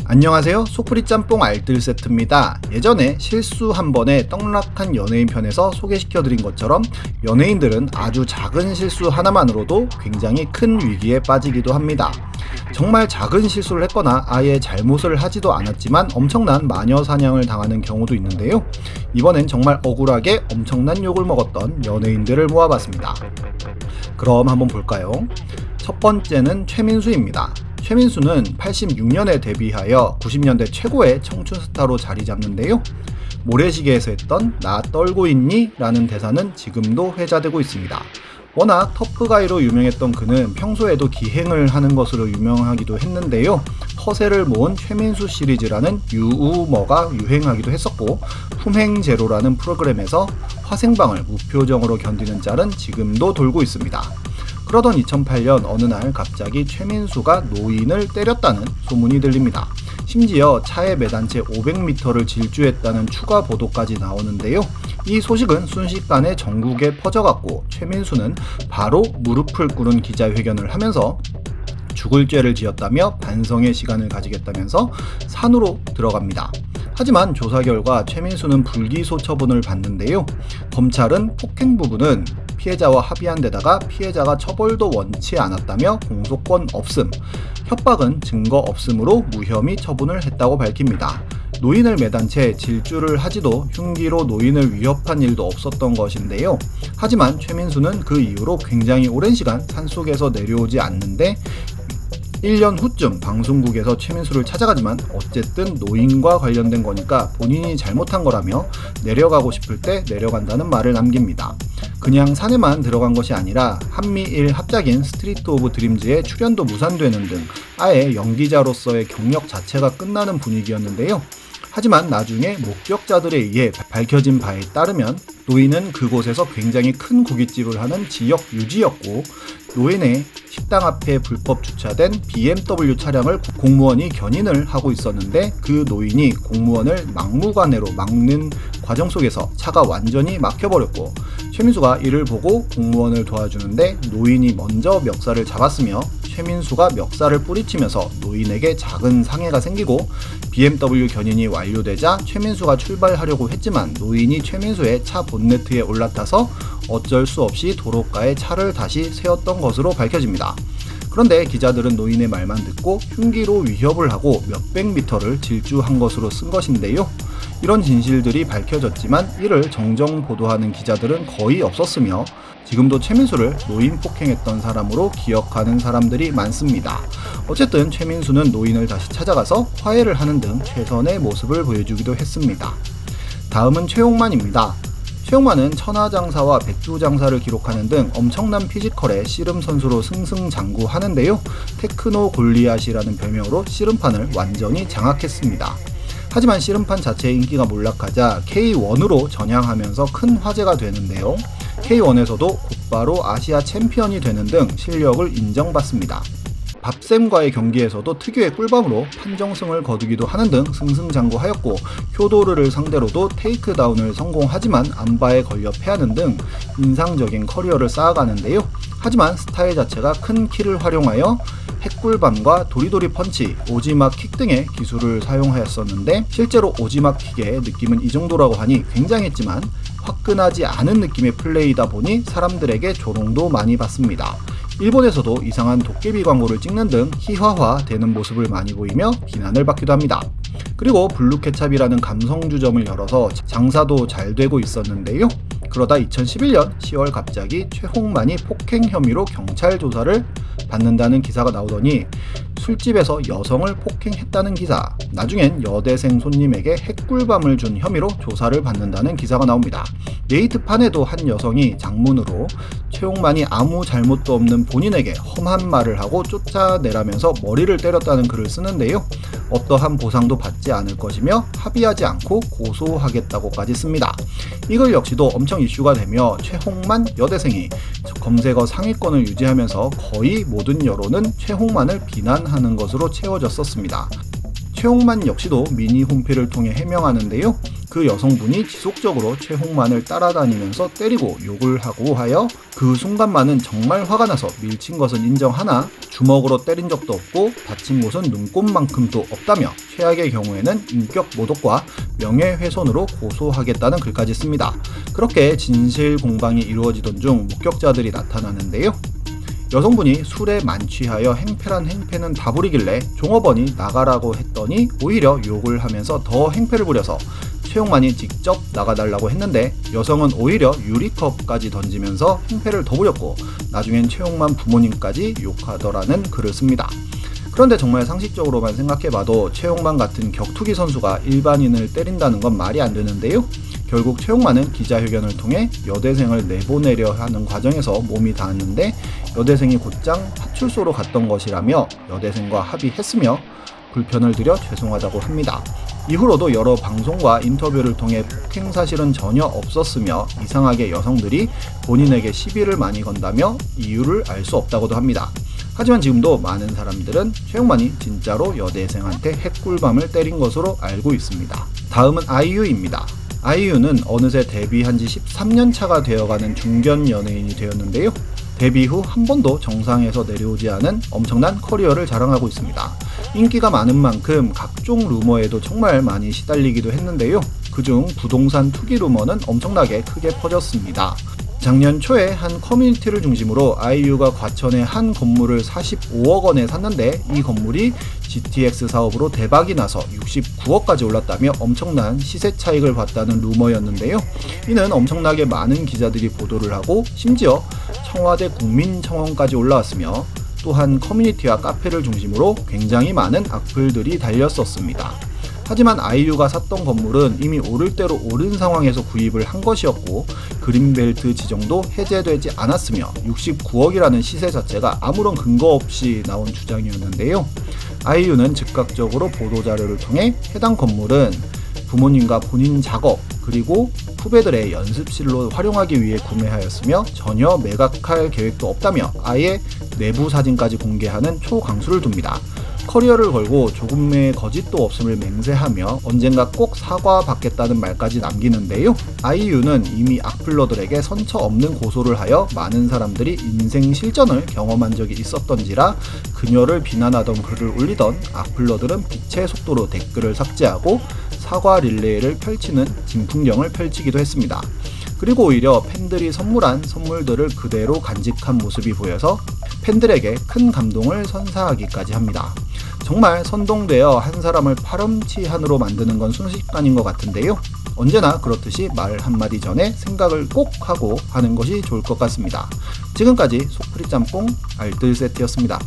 안녕하세요. 소프리 짬뽕 알뜰 세트입니다. 예전에 실수 한 번에 떡락한 연예인 편에서 소개시켜드린 것처럼 연예인들은 아주 작은 실수 하나만으로도 굉장히 큰 위기에 빠지기도 합니다. 정말 작은 실수를 했거나 아예 잘못을 하지도 않았지만 엄청난 마녀 사냥을 당하는 경우도 있는데요. 이번엔 정말 억울하게 엄청난 욕을 먹었던 연예인들을 모아봤습니다. 그럼 한번 볼까요? 첫 번째는 최민수입니다. 최민수는 86년에 데뷔하여 90년대 최고의 청춘 스타로 자리 잡는데요. 모래시계에서 했던 나 떨고 있니? 라는 대사는 지금도 회자되고 있습니다. 워낙 터프가이로 유명했던 그는 평소에도 기행을 하는 것으로 유명하기도 했는데요. 허세를 모은 최민수 시리즈라는 유우머가 유행하기도 했었고, 품행제로라는 프로그램에서 화생방을 무표정으로 견디는 짤은 지금도 돌고 있습니다. 그러던 2008년 어느 날 갑자기 최민수가 노인을 때렸다는 소문이 들립니다. 심지어 차에 매단 채 500m를 질주했다는 추가 보도까지 나오는데요. 이 소식은 순식간에 전국에 퍼져갔고 최민수는 바로 무릎을 꿇은 기자회견을 하면서 죽을 죄를 지었다며 반성의 시간을 가지겠다면서 산으로 들어갑니다. 하지만 조사 결과 최민수는 불기소 처분을 받는데요. 검찰은 폭행 부분은 피해자와 합의한 데다가 피해자가 처벌도 원치 않았다며 공소권 없음, 협박은 증거 없음으로 무혐의 처분을 했다고 밝힙니다. 노인을 매단 채 질주를 하지도 흉기로 노인을 위협한 일도 없었던 것인데요. 하지만 최민수는 그 이후로 굉장히 오랜 시간 산속에서 내려오지 않는데 1년 후쯤 방송국에서 최민수를 찾아가지만 어쨌든 노인과 관련된 거니까 본인이 잘못한 거라며 내려가고 싶을 때 내려간다는 말을 남깁니다. 그냥 산에만 들어간 것이 아니라 한미일 합작인 스트리트 오브 드림즈에 출연도 무산되는 등 아예 연기자로서의 경력 자체가 끝나는 분위기였는데요. 하지만 나중에 목격자들에 의해 밝혀진 바에 따르면 노인은 그곳에서 굉장히 큰 고깃집을 하는 지역 유지였고, 노인의 식당 앞에 불법 주차된 BMW 차량을 공무원이 견인을 하고 있었는데 그 노인이 공무원을 막무가내로 막는 과정 속에서 차가 완전히 막혀버렸고, 최민수가 이를 보고 공무원을 도와주는데 노인이 먼저 멱살을 잡았으며 최민수가 멱살을 뿌리치면서 노인에게 작은 상해가 생기고 BMW 견인이 완료되자 최민수가 출발하려고 했지만 노인이 최민수의 차 본네트에 올라타서 어쩔 수 없이 도로가에 차를 다시 세웠던 것으로 밝혀집니다. 그런데 기자들은 노인의 말만 듣고 흉기로 위협을 하고 몇백 미터를 질주한 것으로 쓴 것인데요. 이런 진실들이 밝혀졌지만 이를 정정 보도하는 기자들은 거의 없었으며 지금도 최민수를 노인 폭행했던 사람으로 기억하는 사람들이 많습니다. 어쨌든 최민수는 노인을 다시 찾아가서 화해를 하는 등 최선의 모습을 보여주기도 했습니다. 다음은 최홍만입니다. 최홍만은 천하장사와 백두장사를 기록하는 등 엄청난 피지컬의 씨름 선수로 승승장구하는데요. 테크노 골리앗이라는 별명으로 씨름판을 완전히 장악했습니다. 하지만 씨름판 자체의 인기가 몰락하자 K1으로 전향하면서 큰 화제가 되는데요. K1에서도 곧바로 아시아 챔피언이 되는 등 실력을 인정받습니다. 밥샘과의 경기에서도 특유의 꿀밤으로 판정승을 거두기도 하는 등 승승장구하였고, 효도르를 상대로도 테이크다운을 성공하지만 안바에 걸려 패하는 등 인상적인 커리어를 쌓아가는데요. 하지만 스타일 자체가 큰 키를 활용하여 핵꿀밤과 도리도리 펀치, 오지막 킥 등의 기술을 사용하였었는데 실제로 오지막 킥의 느낌은 이 정도라고 하니 굉장했지만 화끈하지 않은 느낌의 플레이다 보니 사람들에게 조롱도 많이 받습니다. 일본에서도 이상한 도깨비 광고를 찍는 등 희화화되는 모습을 많이 보이며 비난을 받기도 합니다. 그리고 블루케찹이라는 감성주점을 열어서 장사도 잘 되고 있었는데요. 그러다 2011년 10월 갑자기 최홍만이 폭행 혐의로 경찰 조사를 받는다는 기사가 나오더니 술집에서 여성을 폭행했다는 기사, 나중엔 여대생 손님에게 핵꿀밤을 준 혐의로 조사를 받는다는 기사가 나옵니다. 네이트판에도 한 여성이 장문으로 최홍만이 아무 잘못도 없는 본인에게 험한 말을 하고 쫓아내라면서 머리를 때렸다는 글을 쓰는데요. 어떠한 보상도 받지 않을 것이며 합의하지 않고 고소하겠다고까지 씁니다. 이 글 역시도 엄청 이슈가 되며 최홍만 여대생이 검색어 상위권을 유지하면서 거의 모든 여론은 최홍만을 비난하는 것으로 채워졌었습니다. 최홍만 역시도 미니 홈피를 통해 해명하는데요. 그 여성분이 지속적으로 최홍만을 따라다니면서 때리고 욕을 하고 하여 그 순간만은 정말 화가 나서 밀친 것은 인정하나 주먹으로 때린 적도 없고 다친 곳은 눈곱만큼도 없다며 최악의 경우에는 인격 모독과 명예훼손으로 고소하겠다는 글까지 씁니다. 그렇게 진실 공방이 이루어지던 중 목격자들이 나타나는데요. 여성분이 술에 만취하여 행패란 행패는 다 부리길래 종업원이 나가라고 했더니 오히려 욕을 하면서 더 행패를 부려서 최홍만이 직접 나가달라고 했는데 여성은 오히려 유리컵까지 던지면서 행패를 더 부렸고 나중엔 최홍만 부모님까지 욕하더라는 글을 씁니다. 그런데 정말 상식적으로만 생각해봐도 최홍만 같은 격투기 선수가 일반인을 때린다는 건 말이 안 되는데요. 결국 최홍만은 기자회견을 통해 여대생을 내보내려 하는 과정에서 몸이 닿았는데 여대생이 곧장 파출소로 갔던 것이라며 여대생과 합의했으며 불편을 드려 죄송하다고 합니다. 이후로도 여러 방송과 인터뷰를 통해 폭행 사실은 전혀 없었으며 이상하게 여성들이 본인에게 시비를 많이 건다며 이유를 알 수 없다고도 합니다. 하지만 지금도 많은 사람들은 최홍만이 진짜로 여대생한테 핵꿀밤을 때린 것으로 알고 있습니다. 다음은 아이유입니다. 아이유는 어느새 데뷔한 지 13년 차가 되어가는 중견 연예인이 되었는데요. 데뷔 후 한 번도 정상에서 내려오지 않은 엄청난 커리어를 자랑하고 있습니다. 인기가 많은 만큼 각종 루머에도 정말 많이 시달리기도 했는데요. 그중 부동산 투기 루머는 엄청나게 크게 퍼졌습니다. 작년 초에 한 커뮤니티를 중심으로 아이유가 과천의 한 건물을 45억 원에 샀는데 이 건물이 GTX 사업으로 대박이 나서 69억까지 올랐다며 엄청난 시세 차익을 봤다는 루머였는데요. 이는 엄청나게 많은 기자들이 보도를 하고 심지어 청와대 국민청원까지 올라왔으며 또한 커뮤니티와 카페를 중심으로 굉장히 많은 악플들이 달렸었습니다. 하지만 아이유가 샀던 건물은 이미 오를 대로 오른 상황에서 구입을 한 것이었고 그린벨트 지정도 해제되지 않았으며 69억이라는 시세 자체가 아무런 근거 없이 나온 주장이었는데요. 아이유는 즉각적으로 보도자료를 통해 해당 건물은 부모님과 본인 작업 그리고 후배들의 연습실로 활용하기 위해 구매하였으며 전혀 매각할 계획도 없다며 아예 내부 사진까지 공개하는 초강수를 둡니다. 커리어를 걸고 조금의 거짓도 없음을 맹세하며 언젠가 꼭 사과받겠다는 말까지 남기는데요. 아이유는 이미 악플러들에게 선처 없는 고소를 하여 많은 사람들이 인생 실전을 경험한 적이 있었던지라 그녀를 비난하던 글을 올리던 악플러들은 빛의 속도로 댓글을 삭제하고 사과 릴레이를 펼치는 진풍경을 펼치기도 했습니다. 그리고 오히려 팬들이 선물한 선물들을 그대로 간직한 모습이 보여서 팬들에게 큰 감동을 선사하기까지 합니다. 정말 선동되어 한 사람을 파렴치한으로 만드는 건 순식간인 것 같은데요. 언제나 그렇듯이 말 한마디 전에 생각을 꼭 하고 하는 것이 좋을 것 같습니다. 지금까지 속풀이 짬뽕 알뜰세트였습니다.